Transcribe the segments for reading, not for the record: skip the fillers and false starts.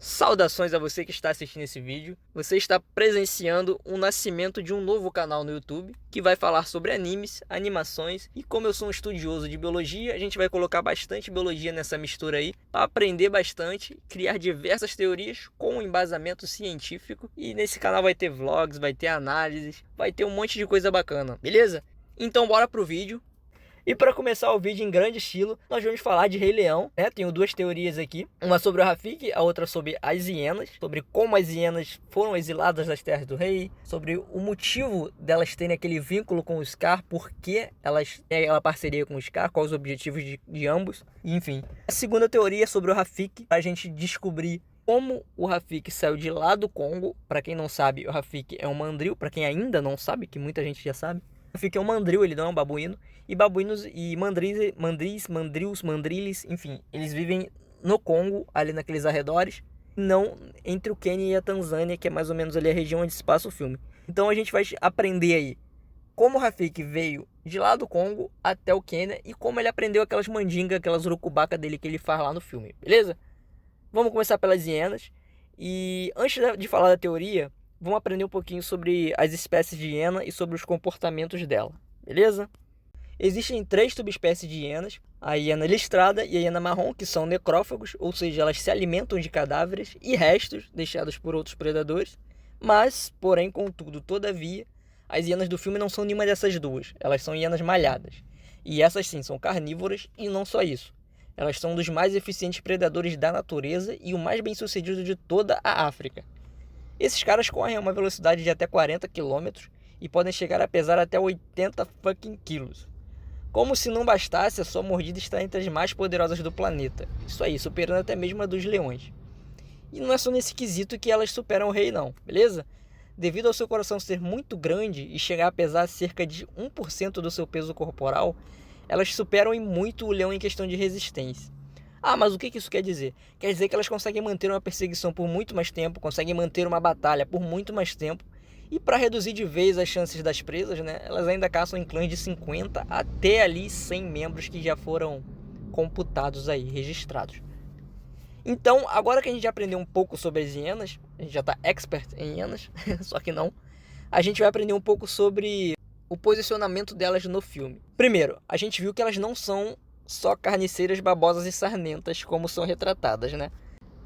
Saudações a você que está assistindo esse vídeo. Você está presenciando o nascimento de um novo canal no YouTube que vai falar sobre animes, animações e como eu sou um estudioso de biologia, a gente vai colocar bastante biologia nessa mistura aí para aprender bastante, criar diversas teorias com um embasamento científico e nesse canal vai ter vlogs, vai ter análises, vai ter um monte de coisa bacana, beleza? Então bora pro vídeo. E para começar o vídeo em grande estilo, nós vamos falar de Rei Leão, né? Tenho duas teorias aqui, uma sobre o Rafiki, a outra sobre as hienas, sobre como as hienas foram exiladas das terras do rei, sobre o motivo delas terem aquele vínculo com o Scar, por que elas têm aquela parceria com o Scar, quais os objetivos de ambos, enfim. A segunda teoria é sobre o Rafiki, a gente descobrir como o Rafiki saiu de lá do Congo. Para quem não sabe, o Rafiki é um mandril, para quem ainda não sabe, que muita gente já sabe. O Rafiki é um mandril, ele não é um babuíno. E babuínos e mandriles, enfim, eles vivem no Congo, ali naqueles arredores, não entre o Quênia e a Tanzânia, que é mais ou menos ali a região onde se passa o filme. Então a gente vai aprender aí como o Rafiki veio de lá do Congo até o Quênia e como ele aprendeu aquelas mandingas, aquelas urucubaca dele que ele faz lá no filme, beleza? Vamos começar pelas hienas. E antes de falar da teoria, vamos aprender um pouquinho sobre as espécies de hiena e sobre os comportamentos dela, beleza? Existem três subespécies de hienas, a hiena listrada e a hiena marrom, que são necrófagos, ou seja, elas se alimentam de cadáveres e restos deixados por outros predadores. Mas, porém, contudo, todavia, as hienas do filme não são nenhuma dessas duas, elas são hienas malhadas. E essas sim são carnívoras e não só isso. Elas são um dos mais eficientes predadores da natureza e o mais bem-sucedido de toda a África. Esses caras correm a uma velocidade de até 40 km e podem chegar a pesar até 80 fucking quilos. Como se não bastasse, a sua mordida está entre as mais poderosas do planeta. Isso aí, superando até mesmo a dos leões. E não é só nesse quesito que elas superam o rei não, beleza? Devido ao seu coração ser muito grande e chegar a pesar cerca de 1% do seu peso corporal, elas superam em muito o leão em questão de resistência. Ah, mas o que isso quer dizer? Quer dizer que elas conseguem manter uma perseguição por muito mais tempo, conseguem manter uma batalha por muito mais tempo, e para reduzir de vez as chances das presas, né, elas ainda caçam em clãs de 50 até ali 100 membros que já foram computados aí, registrados. Então, agora que a gente já aprendeu um pouco sobre as hienas, a gente já está expert em hienas, só que não, a gente vai aprender um pouco sobre o posicionamento delas no filme. Primeiro, a gente viu que elas não são só carniceiras babosas e sarnentas como são retratadas, né?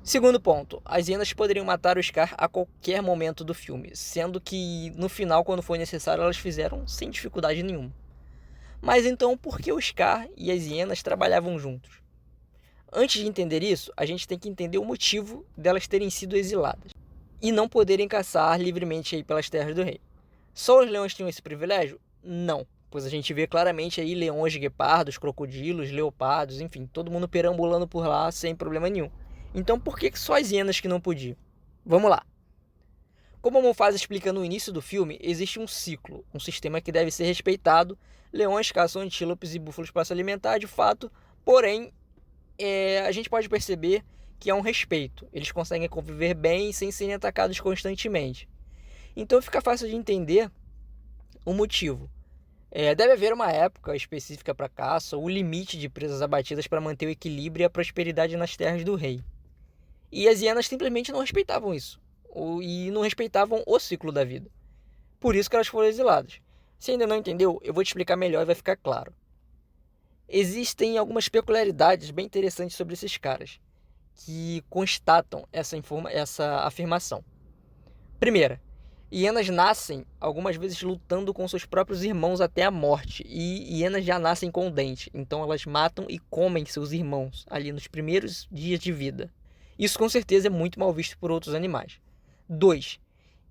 Segundo ponto, as hienas poderiam matar o Scar a qualquer momento do filme, sendo que no final, quando foi necessário, elas fizeram sem dificuldade nenhuma. Mas então, por que o Scar e as hienas trabalhavam juntos? Antes de entender isso, a gente tem que entender o motivo delas terem sido exiladas e não poderem caçar livremente aí pelas terras do rei. Só os leões tinham esse privilégio? Não, pois a gente vê claramente aí leões, guepardos, crocodilos, leopardos, enfim, todo mundo perambulando por lá sem problema nenhum. Então por que só as hienas que não podiam? Vamos lá. Como a Mufasa explica no início do filme, existe um ciclo, um sistema que deve ser respeitado. Leões caçam antílopes e búfalos para se alimentar, de fato, porém, a gente pode perceber que há um respeito. Eles conseguem conviver bem sem serem atacados constantemente. Então fica fácil de entender o motivo. Deve haver uma época específica para caça, ou limite de presas abatidas para manter o equilíbrio e a prosperidade nas terras do rei. E as hienas simplesmente não respeitavam isso. E não respeitavam o ciclo da vida. Por isso que elas foram exiladas. Se ainda não entendeu, eu vou te explicar melhor e vai ficar claro. Existem algumas peculiaridades bem interessantes sobre esses caras, que constatam essa afirmação. Primeira, hienas nascem algumas vezes lutando com seus próprios irmãos até a morte. E hienas já nascem com o dente, então elas matam e comem seus irmãos ali nos primeiros dias de vida. Isso com certeza é muito mal visto por outros animais. 2.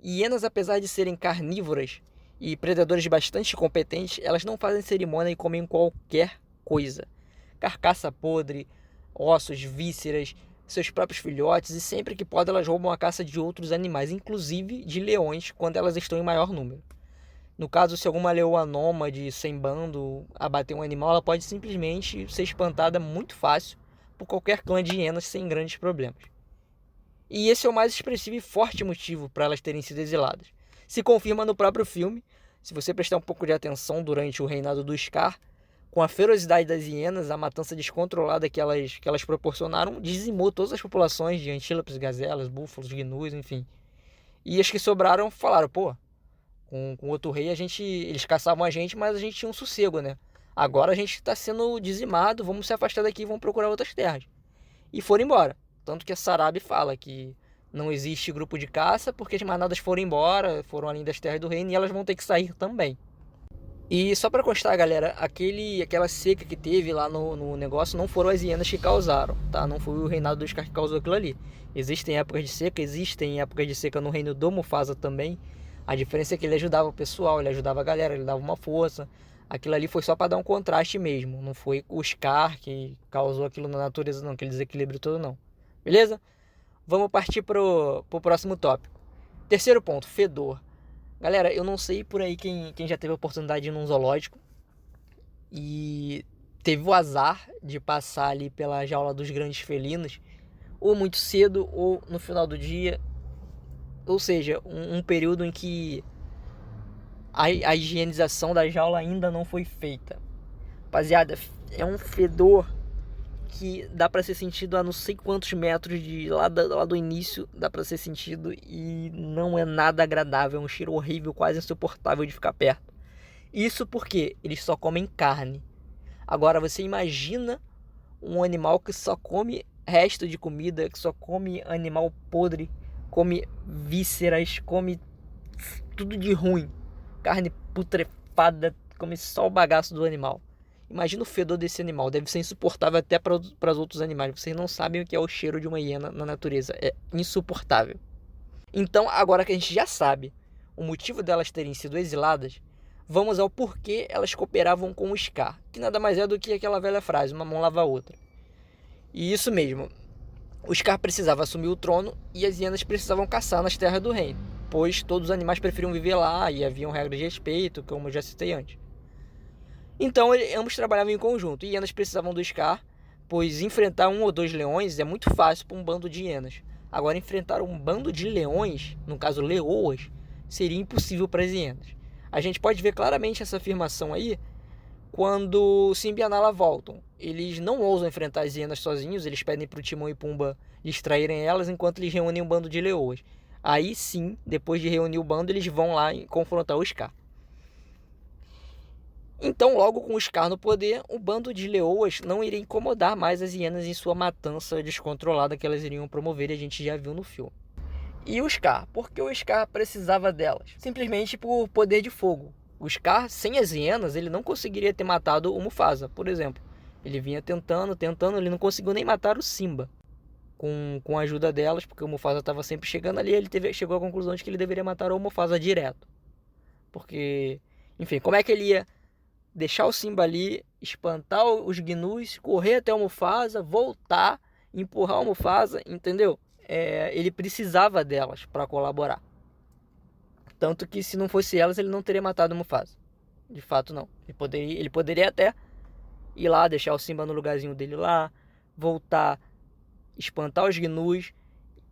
Hienas, apesar de serem carnívoras e predadores bastante competentes, elas não fazem cerimônia e comem qualquer coisa. Carcaça podre, ossos, vísceras, seus próprios filhotes, e sempre que podem elas roubam a caça de outros animais, inclusive de leões, quando elas estão em maior número. No caso, se alguma leoa nômade sem bando abater um animal, ela pode simplesmente ser espantada muito fácil por qualquer clã de hienas sem grandes problemas. E esse é o mais expressivo e forte motivo para elas terem sido exiladas. Se confirma no próprio filme, se você prestar um pouco de atenção durante o reinado do Scar, com a ferocidade das hienas, a matança descontrolada que elas proporcionaram, dizimou todas as populações de antílopes, gazelas, búfalos, gnus, enfim. E as que sobraram falaram, pô, com outro rei eles caçavam a gente, mas a gente tinha um sossego, né? Agora a gente está sendo dizimado, vamos se afastar daqui e vamos procurar outras terras. E foram embora. Tanto que a Sarabi fala que não existe grupo de caça porque as manadas foram embora, foram além das terras do reino e elas vão ter que sair também. E só para constar, galera, aquela seca que teve lá no negócio não foram as hienas que causaram, tá? Não foi o reinado do Scar que causou aquilo ali. Existem épocas de seca, existem épocas de seca no reino do Mufasa também. A diferença é que ele ajudava o pessoal, ele ajudava a galera, ele dava uma força. Aquilo ali foi só para dar um contraste mesmo. Não foi o Scar que causou aquilo na natureza, não, aquele desequilíbrio todo, não. Beleza? Vamos partir pro próximo tópico. Terceiro ponto, fedor. Galera, eu não sei por aí quem já teve a oportunidade de ir num zoológico e teve o azar de passar ali pela jaula dos grandes felinos, ou muito cedo ou no final do dia, ou seja, um período em que a higienização da jaula ainda não foi feita. Rapaziada, é um fedor que dá para ser sentido a não sei quantos metros de lá do início, dá para ser sentido e não é nada agradável, é um cheiro horrível, quase insuportável de ficar perto. Isso porque eles só comem carne. Agora você imagina um animal que só come resto de comida, que só come animal podre, come vísceras, come tudo de ruim, carne putrefada, come só o bagaço do animal. Imagina o fedor desse animal, deve ser insuportável até para os outros animais. Vocês não sabem o que é o cheiro de uma hiena na natureza, é insuportável. Então, agora que a gente já sabe o motivo delas terem sido exiladas, vamos ao porquê elas cooperavam com o Scar, que nada mais é do que aquela velha frase, uma mão lava a outra. E isso mesmo, o Scar precisava assumir o trono e as hienas precisavam caçar nas terras do reino, pois todos os animais preferiam viver lá e haviam regras de respeito, como eu já citei antes. Então ambos trabalhavam em conjunto, e hienas precisavam do Scar, pois enfrentar 1 ou 2 leões é muito fácil para um bando de hienas. Agora enfrentar um bando de leões, no caso leoas, seria impossível para as hienas. A gente pode ver claramente essa afirmação aí quando Simba e a Nala voltam. Eles não ousam enfrentar as hienas sozinhos, eles pedem para o Timão e Pumba distraírem elas enquanto eles reúnem um bando de leoas. Aí sim, depois de reunir o bando, eles vão lá e confrontar o Scar. Então, logo com o Scar no poder, o bando de leoas não iria incomodar mais as hienas em sua matança descontrolada que elas iriam promover, e a gente já viu no filme. E o Scar? Por que o Scar precisava delas? Simplesmente por poder de fogo. O Scar, sem as hienas, ele não conseguiria ter matado o Mufasa, por exemplo. Ele vinha tentando, ele não conseguiu nem matar o Simba. Com a ajuda delas, porque o Mufasa estava sempre chegando ali, chegou à conclusão de que ele deveria matar o Mufasa direto. Porque, enfim, como é que ele ia deixar o Simba ali, espantar os gnus, correr até o Mufasa, voltar, empurrar o Mufasa, entendeu? Ele precisava delas para colaborar. Tanto que se não fosse elas, ele não teria matado o Mufasa. De fato, não. Ele poderia até ir lá, deixar o Simba no lugarzinho dele lá, voltar, espantar os gnus,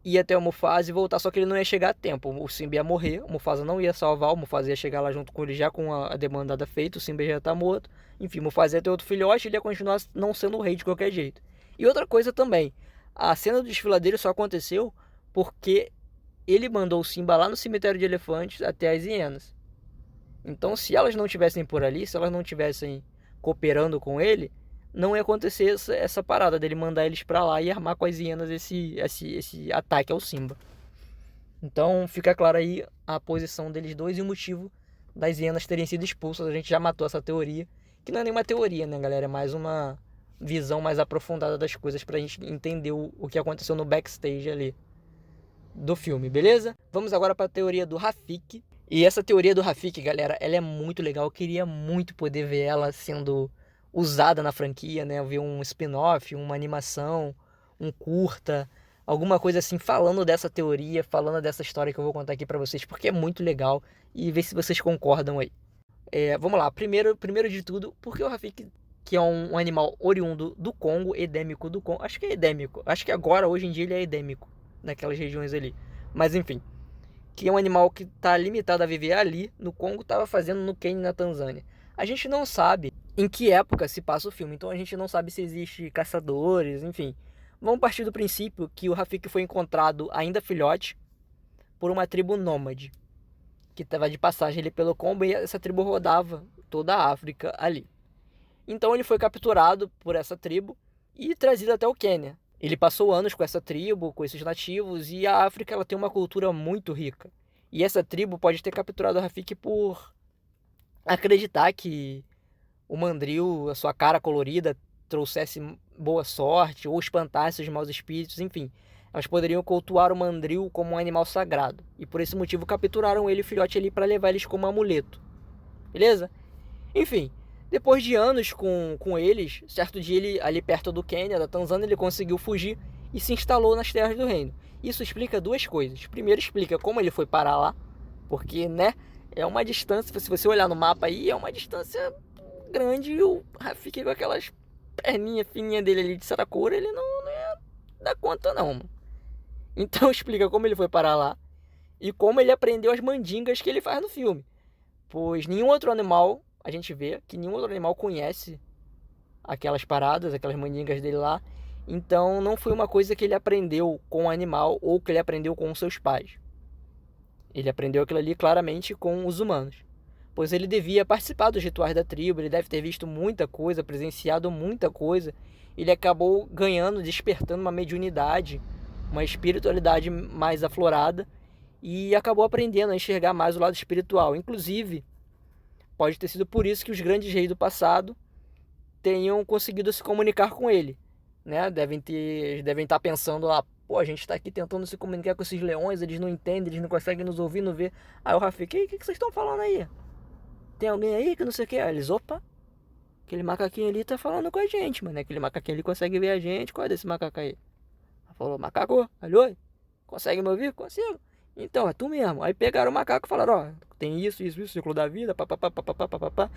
ir até o Mufasa e voltar, só que ele não ia chegar a tempo. O Simba ia morrer, o Mufasa não ia salvar, o Mufasa ia chegar lá junto com ele já com a demandada feita, o Simba já ia estar morto. Enfim, o Mufasa ia ter outro filhote, ele ia continuar não sendo o rei de qualquer jeito. E outra coisa também, a cena do desfiladeiro só aconteceu porque ele mandou o Simba lá no cemitério de elefantes até as hienas. Então, se elas não estivessem por ali, se elas não estivessem cooperando com ele, não ia acontecer essa parada dele mandar eles pra lá e armar com as hienas esse ataque ao Simba. Então fica claro aí a posição deles dois e o motivo das hienas terem sido expulsas. A gente já matou essa teoria, que não é nenhuma teoria, né, galera? É mais uma visão mais aprofundada das coisas pra gente entender o que aconteceu no backstage ali do filme, beleza? Vamos agora para a teoria do Rafiki. E essa teoria do Rafiki, galera, ela é muito legal. Eu queria muito poder ver ela sendo usada na franquia, né? Ver um spin-off, uma animação, um curta, alguma coisa assim, falando dessa teoria, falando dessa história que eu vou contar aqui pra vocês, porque é muito legal, e ver se vocês concordam aí. Vamos lá, primeiro de tudo, por que o Rafiki, que é um animal oriundo do Congo, endêmico do Congo, acho que é endêmico, acho que agora, hoje em dia, ele é endêmico, naquelas regiões ali, mas enfim, que é um animal que está limitado a viver ali no Congo, estava fazendo no Quênia e na Tanzânia. A gente não sabe em que época se passa o filme. Então a gente não sabe se existe caçadores, enfim. Vamos partir do princípio que o Rafiki foi encontrado ainda filhote por uma tribo nômade, que estava de passagem ali pelo Congo, e essa tribo rodava toda a África ali. Então ele foi capturado por essa tribo e trazido até o Quênia. Ele passou anos com essa tribo, com esses nativos, e a África ela tem uma cultura muito rica. E essa tribo pode ter capturado o Rafiki por acreditar que o mandril, a sua cara colorida, trouxesse boa sorte ou espantasse os maus espíritos, enfim. Elas poderiam cultuar o mandril como um animal sagrado. E por esse motivo capturaram ele e o filhote ali para levar eles como amuleto. Beleza? Enfim, depois de anos com eles, certo dia ele, ali perto do Quênia, da Tanzânia, ele conseguiu fugir e se instalou nas terras do reino. Isso explica duas coisas. Primeiro, explica como ele foi parar lá, porque, né, é uma distância, se você olhar no mapa aí, é uma distância grande e o Rafiki com aquelas perninhas fininhas dele ali de saracura, ele não ia dar conta não, mano. Então explica como ele foi parar lá e como ele aprendeu as mandingas que ele faz no filme. Pois nenhum outro animal, a gente vê que nenhum outro animal conhece aquelas paradas, aquelas mandingas dele lá. Então não foi uma coisa que ele aprendeu com o animal ou que ele aprendeu com os seus pais. Ele aprendeu aquilo ali claramente com os humanos. Pois ele devia participar dos rituais da tribo, ele deve ter visto muita coisa, presenciado muita coisa. Ele acabou ganhando, despertando uma mediunidade, uma espiritualidade mais aflorada e acabou aprendendo a enxergar mais o lado espiritual. Inclusive, pode ter sido por isso que os grandes reis do passado tenham conseguido se comunicar com ele, né? Devem estar pensando lá, pô, a gente está aqui tentando se comunicar com esses leões, eles não entendem, eles não conseguem nos ouvir, não ver. Aí o Rafiki, o que vocês estão falando aí? Tem alguém aí que não sei o que? Aí eles, opa, aquele macaquinho ali tá falando com a gente, mano. Aquele macaquinho ali consegue ver a gente. Qual é desse macaco aí? Ela falou, macaco, alô? Consegue me ouvir? Consigo. Então, é tu mesmo. Aí pegaram o macaco e falaram, ó, tem isso, ciclo da vida, papapá, papapá, papapá.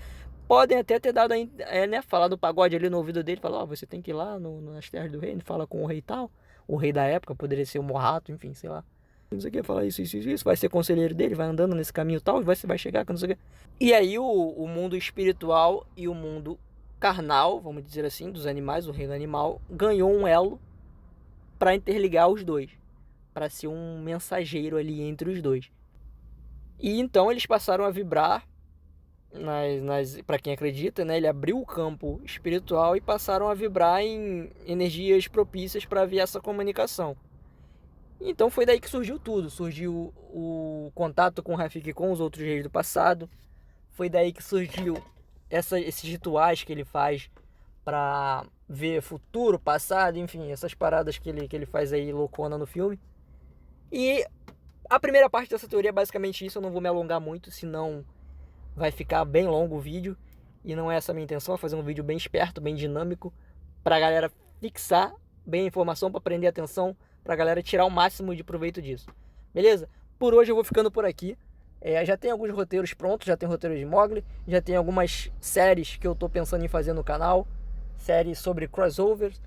Podem até ter dado, né, falar do pagode ali no ouvido dele, falar, ó, você tem que ir lá nas terras do reino, fala com o rei tal. O rei da época, poderia ser o Morrato, enfim, sei lá. Não sei o que, falar isso, vai ser conselheiro dele, vai andando nesse caminho tal, e vai chegar, não sei o que. E aí o mundo espiritual e o mundo carnal, vamos dizer assim, dos animais, o reino animal, ganhou um elo para interligar os dois, para ser um mensageiro ali entre os dois. E então eles passaram a vibrar, para quem acredita, né, ele abriu o campo espiritual e passaram a vibrar em energias propícias para haver essa comunicação. Então foi daí que surgiu tudo, surgiu o contato com o Rafiki com os outros reis do passado, foi daí que surgiu esses rituais que ele faz para ver futuro, passado, enfim, essas paradas que ele faz aí loucona no filme. E a primeira parte dessa teoria é basicamente isso, eu não vou me alongar muito, senão vai ficar bem longo o vídeo. E não é essa a minha intenção, é fazer um vídeo bem esperto, bem dinâmico, pra galera fixar bem a informação, pra prender a atenção, pra galera tirar o máximo de proveito disso. Beleza? Por hoje eu vou ficando por aqui. Já tem alguns roteiros prontos, já tem roteiro de Mowgli, já tem algumas séries que eu tô pensando em fazer no canal, séries sobre crossovers,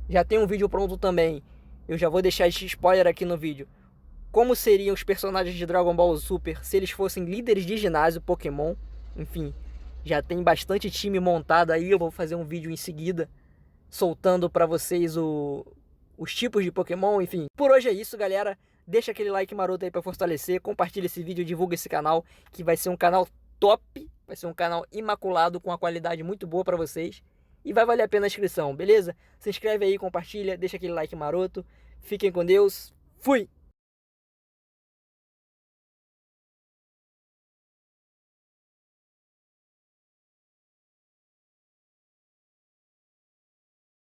já tem um vídeo pronto também, eu já vou deixar esse spoiler aqui no vídeo, como seriam os personagens de Dragon Ball Super se eles fossem líderes de ginásio Pokémon, enfim, já tem bastante time montado aí, eu vou fazer um vídeo em seguida, soltando pra vocês os tipos de Pokémon, enfim. Por hoje é isso, galera. Deixa aquele like maroto aí pra fortalecer, compartilha esse vídeo, divulga esse canal, que vai ser um canal top, vai ser um canal imaculado, com uma qualidade muito boa pra vocês. E vai valer a pena a inscrição, beleza? Se inscreve aí, compartilha, deixa aquele like maroto. Fiquem com Deus. Fui!